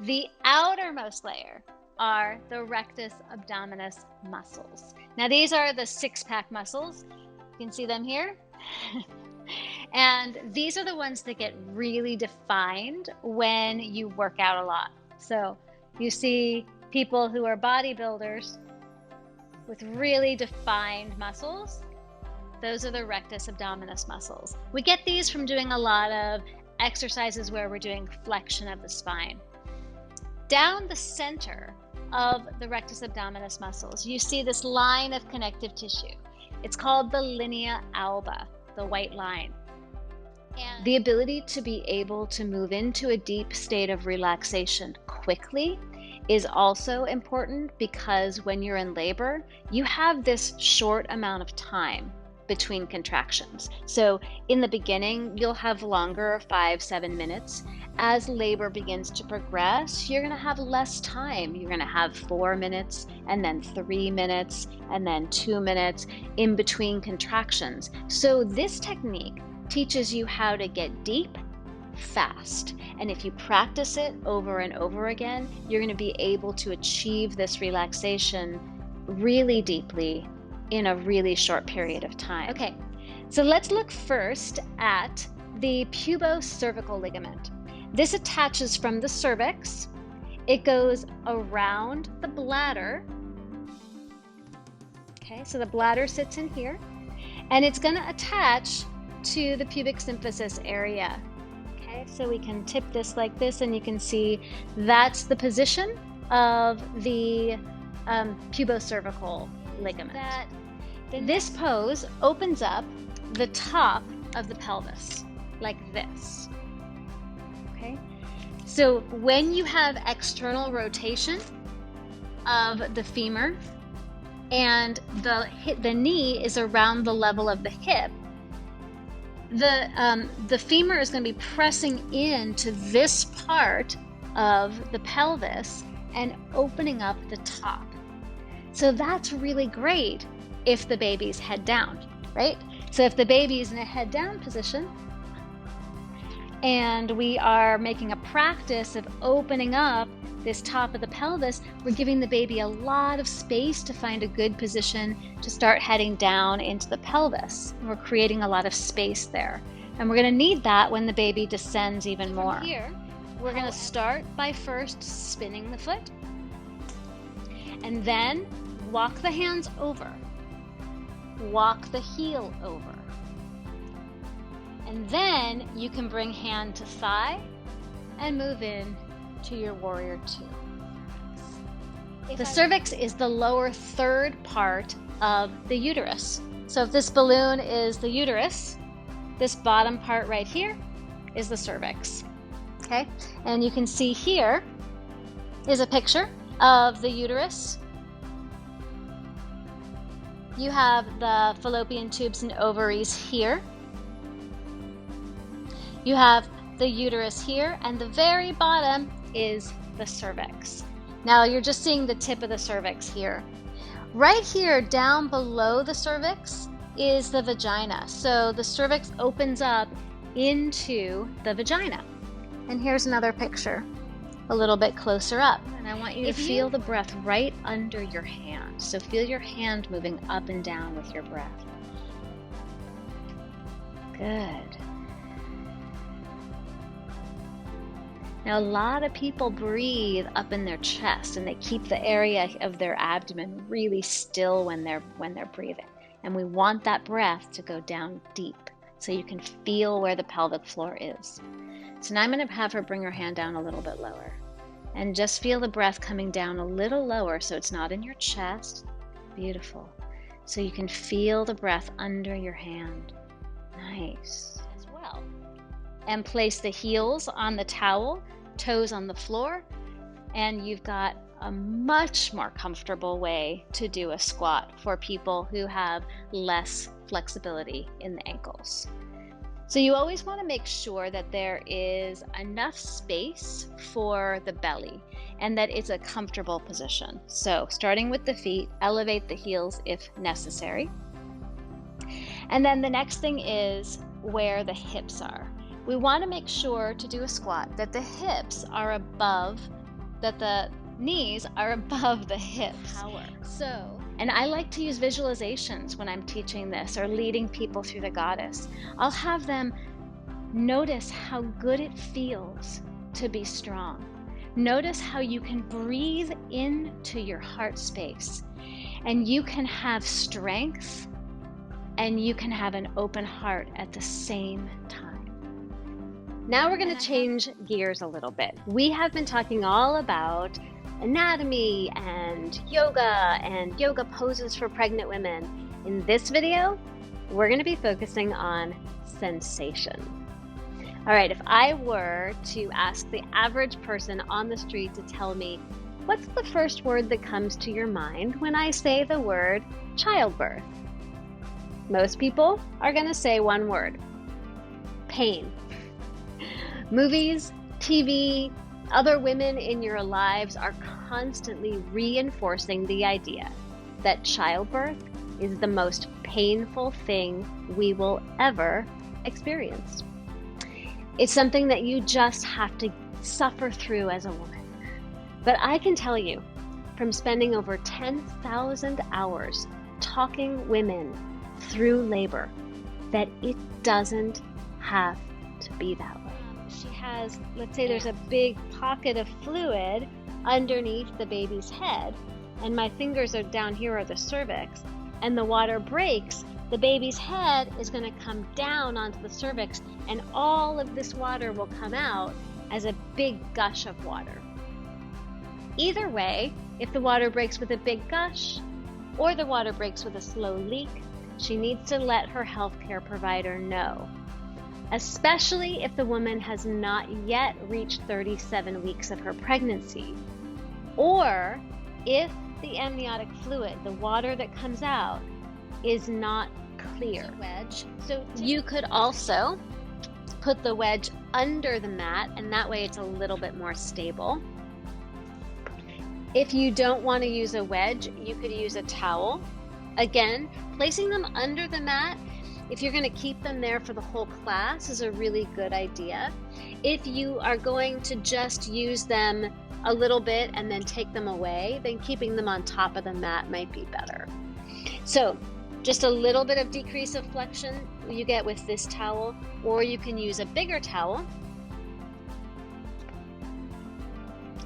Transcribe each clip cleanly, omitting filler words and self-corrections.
The outermost layer are the rectus abdominis muscles. Now these are the six-pack muscles. You can see them here. And these are the ones that get really defined when you work out a lot. So you see people who are bodybuilders with really defined muscles. Those are the rectus abdominis muscles. We get these from doing a lot of exercises where we're doing flexion of the spine. Down the center of the rectus abdominis muscles, you see this line of connective tissue. It's called the linea alba, the white line. And the ability to be able to move into a deep state of relaxation quickly is also important, because when you're in labor, you have this short amount of time between contractions. So in the beginning, you'll have longer, 5-7 minutes. As labor begins to progress, you're gonna have less time. You're gonna have 4 minutes, and then 3 minutes, and then 2 minutes in between contractions. So this technique teaches you how to get deep fast. And if you practice it over and over again, you're gonna be able to achieve this relaxation really deeply in a really short period of time. Okay, so let's look first at the pubocervical ligament. This attaches from the cervix. It goes around the bladder. Okay, so the bladder sits in here, and it's going to attach to the pubic symphysis area. Okay, so we can tip this like this, and you can see that's the position of the pubocervical ligament. This pose opens up the top of the pelvis like this. Okay, so when you have external rotation of the femur and the knee is around the level of the hip, the femur is going to be pressing into this part of the pelvis and opening up the top. So that's really great if the baby's head down, right? So if the baby's in a head down position and we are making a practice of opening up this top of the pelvis, we're giving the baby a lot of space to find a good position to start heading down into the pelvis. We're creating a lot of space there. And we're going to need that when the baby descends even more. From here, we're going to start by first spinning the foot, and then walk the hands over. Walk the heel over. And then you can bring hand to thigh and move in to your warrior two. The cervix is the lower third part of the uterus. So if this balloon is the uterus, this bottom part right here is the cervix. Okay? And you can see here is a picture of the uterus. You have the fallopian tubes and ovaries here. You have the uterus here, and the very bottom is the cervix. Now you're just seeing the tip of the cervix here. Right here, down below the cervix, is the vagina. So the cervix opens up into the vagina. And here's another picture, a little bit closer up. And I want you to feel the breath right under your hand. So feel your hand moving up and down with your breath. Good. Now, a lot of people breathe up in their chest, and they keep the area of their abdomen really still when they're breathing. And we want that breath to go down deep so you can feel where the pelvic floor is. So now I'm going to have her bring her hand down a little bit lower. And just feel the breath coming down a little lower so it's not in your chest. Beautiful. So you can feel the breath under your hand. Nice. As well. And place the heels on the towel, toes on the floor, and you've got a much more comfortable way to do a squat for people who have less flexibility in the ankles. So you always want to make sure that there is enough space for the belly and that it's a comfortable position. So starting with the feet, elevate the heels if necessary. And then the next thing is where the hips are. We want to make sure to do a squat that the hips are above that the knees are above the hips. And I like to use visualizations when I'm teaching this or leading people through the goddess. I'll have them notice how good it feels to be strong. Notice how you can breathe into your heart space, and you can have strength and you can have an open heart at the same time. Now we're going to change gears a little bit. We have been talking all about anatomy and yoga poses for pregnant women. In this video, we're going to be focusing on sensation. All right, if I were to ask the average person on the street to tell me, what's the first word that comes to your mind when I say the word childbirth? Most people are going to say one word: pain. Movies, TV, other women in your lives are constantly reinforcing the idea that childbirth is the most painful thing we will ever experience. It's something that you just have to suffer through as a woman. But I can tell you, from spending over 10,000 hours talking women through labor, that it doesn't have to be that way. She has, let's say there's a big pocket of fluid underneath the baby's head, and my fingers are down here are the cervix, and the water breaks, the baby's head is going to come down onto the cervix, and all of this water will come out as a big gush of water. Either way, if the water breaks with a big gush or the water breaks with a slow leak, she needs to let her healthcare provider know, especially if the woman has not yet reached 37 weeks of her pregnancy, or if the amniotic fluid, the water that comes out, is not clear. So you could also put the wedge under the mat, and that way it's a little bit more stable. If you don't want to use a wedge, you could use a towel. Again, placing them under the mat, if you're going to keep them there for the whole class, is a really good idea. If you are going to just use them a little bit and then take them away, then keeping them on top of the mat might be better. So just a little bit of decrease of flexion you get with this towel, or you can use a bigger towel,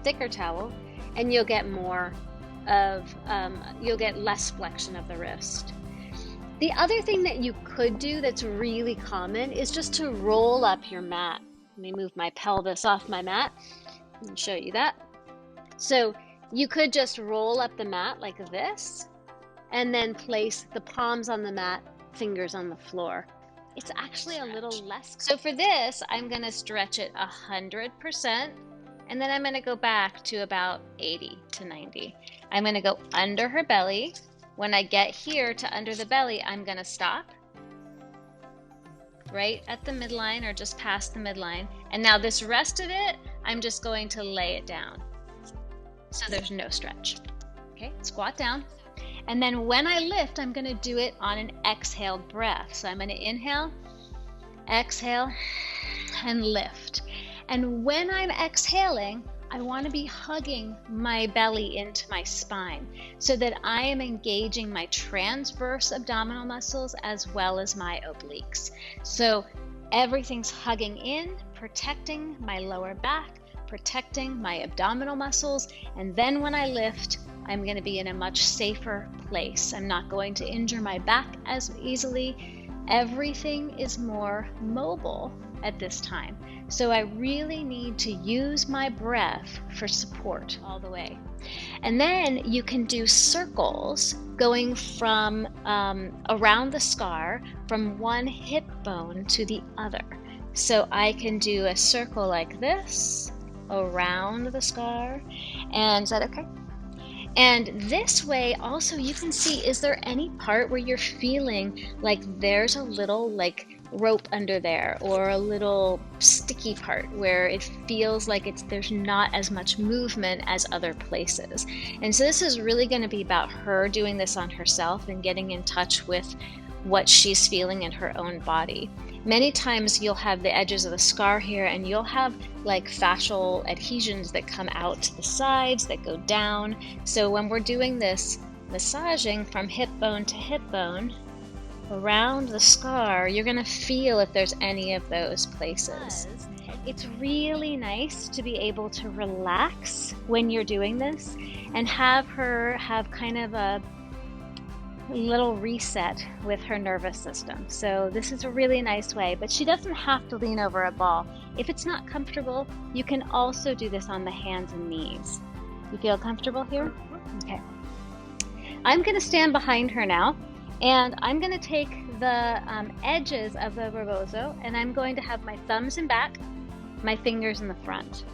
thicker towel, and you'll get more of, you'll get less flexion of the wrist. The other thing that you could do that's really common is just to roll up your mat. Let me move my pelvis off my mat and show you that. So you could just roll up the mat like this, and then place the palms on the mat, fingers on the floor. It's actually a little less. So for this, I'm going to stretch it 100%, and then I'm going to go back to about 80 to 90. I'm going to go under her belly. When I get here to under the belly, I'm going to stop right at the midline or just past the midline. And now this rest of it, I'm just going to lay it down. So there's no stretch. Okay, squat down. And then when I lift, I'm going to do it on an exhaled breath. So I'm going to inhale, exhale, and lift. And when I'm exhaling, I want to be hugging my belly into my spine so that I am engaging my transverse abdominal muscles as well as my obliques. So everything's hugging in, protecting my lower back, protecting my abdominal muscles. And then when I lift, I'm going to be in a much safer place. I'm not going to injure my back as easily. Everything is more mobile at this time. So I really need to use my breath for support all the way. And then you can do circles going from around the scar from one hip bone to the other. So I can do a circle like this around the scar. And is that okay? And this way also you can see, is there any part where you're feeling like there's a little like rope under there, or a little sticky part where it feels like there's not as much movement as other places. And so this is really going to be about her doing this on herself and getting in touch with what she's feeling in her own body. Many times you'll have the edges of the scar here, and you'll have like fascial adhesions that come out to the sides that go down. So when we're doing this massaging from hip bone to hip bone around the scar, you're going to feel if there's any of those places. It's really nice to be able to relax when you're doing this and have her have kind of a little reset with her nervous system. So this is a really nice way, but she doesn't have to lean over a ball. If it's not comfortable, you can also do this on the hands and knees. You feel comfortable here? Okay. I'm going to stand behind her now, and I'm going to take the edges of the rebozo, and I'm going to have my thumbs in back, my fingers in the front.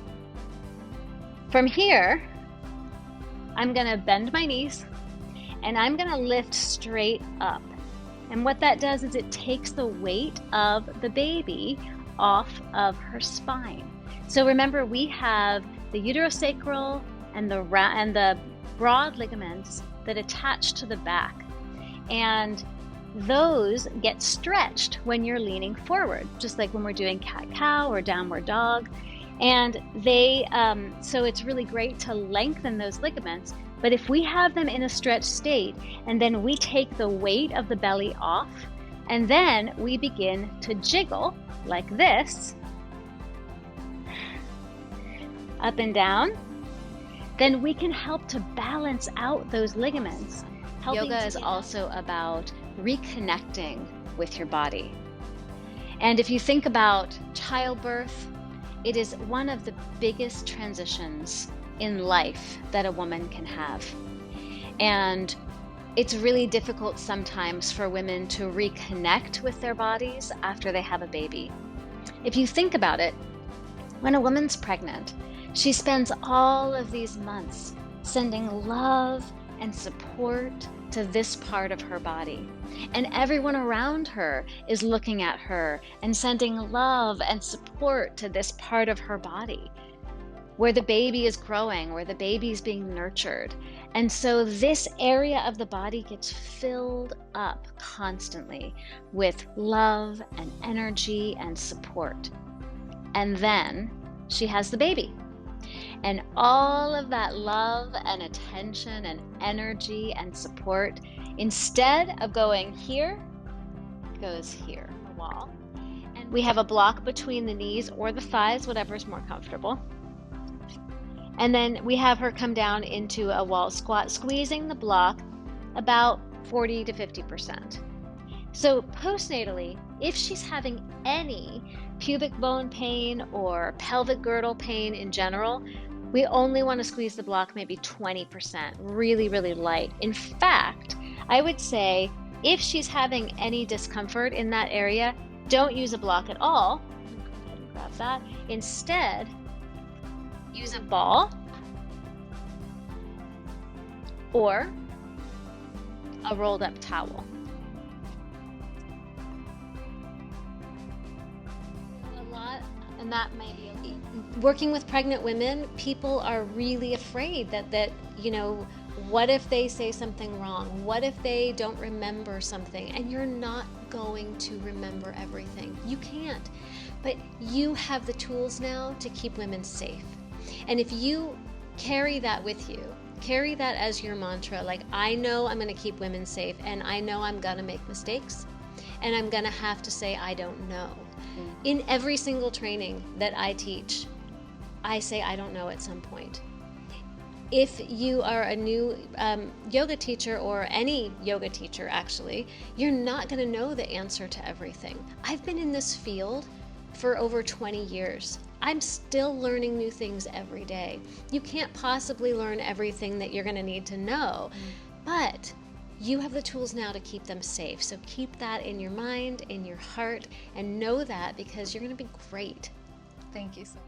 From here, I'm going to bend my knees, and I'm going to lift straight up. And what that does is it takes the weight of the baby off of her spine. So remember, we have the uterosacral and the broad ligaments that attach to the back. And those get stretched when you're leaning forward, just like when we're doing cat-cow or downward dog. And so it's really great to lengthen those ligaments. But if we have them in a stretched state, and then we take the weight of the belly off, and then we begin to jiggle like this, up and down, then we can help to balance out those ligaments. Yoga is also about reconnecting with your body. And if you think about childbirth, it is one of the biggest transitions in life that a woman can have. And it's really difficult sometimes for women to reconnect with their bodies after they have a baby. If you think about it, when a woman's pregnant, she spends all of these months sending love and support to this part of her body. And everyone around her is looking at her and sending love and support to this part of her body, where the baby is growing, where the baby is being nurtured. And so this area of the body gets filled up constantly with love and energy and support. And then she has the baby. And all of that love and attention and energy and support, instead of going here, goes here, the wall. And we have a block between the knees or the thighs, whatever's more comfortable. And then we have her come down into a wall squat, squeezing the block about 40 to 50%. So postnatally, if she's having any pubic bone pain or pelvic girdle pain in general, we only want to squeeze the block maybe 20%, really, really light. In fact, I would say if she's having any discomfort in that area, don't use a block at all. Go ahead and grab that. Instead, use a ball or a rolled up towel. A lot, and that may be working with pregnant women, people are really afraid that what if they say something wrong? What if they don't remember something? And you're not going to remember everything. You can't. But you have the tools now to keep women safe. And if you carry that with you, carry that as your mantra, like, I know I'm going to keep women safe, and I know I'm going to make mistakes, and I'm going to have to say I don't know. In every single training that I teach, I say I don't know at some point. If you are a new yoga teacher, or any yoga teacher actually, you're not going to know the answer to everything. I've been in this field for over 20 years. I'm still learning new things every day. You can't possibly learn everything that you're going to need to know, but you have the tools now to keep them safe. So keep that in your mind, in your heart, and know that, because you're going to be great. Thank you so much.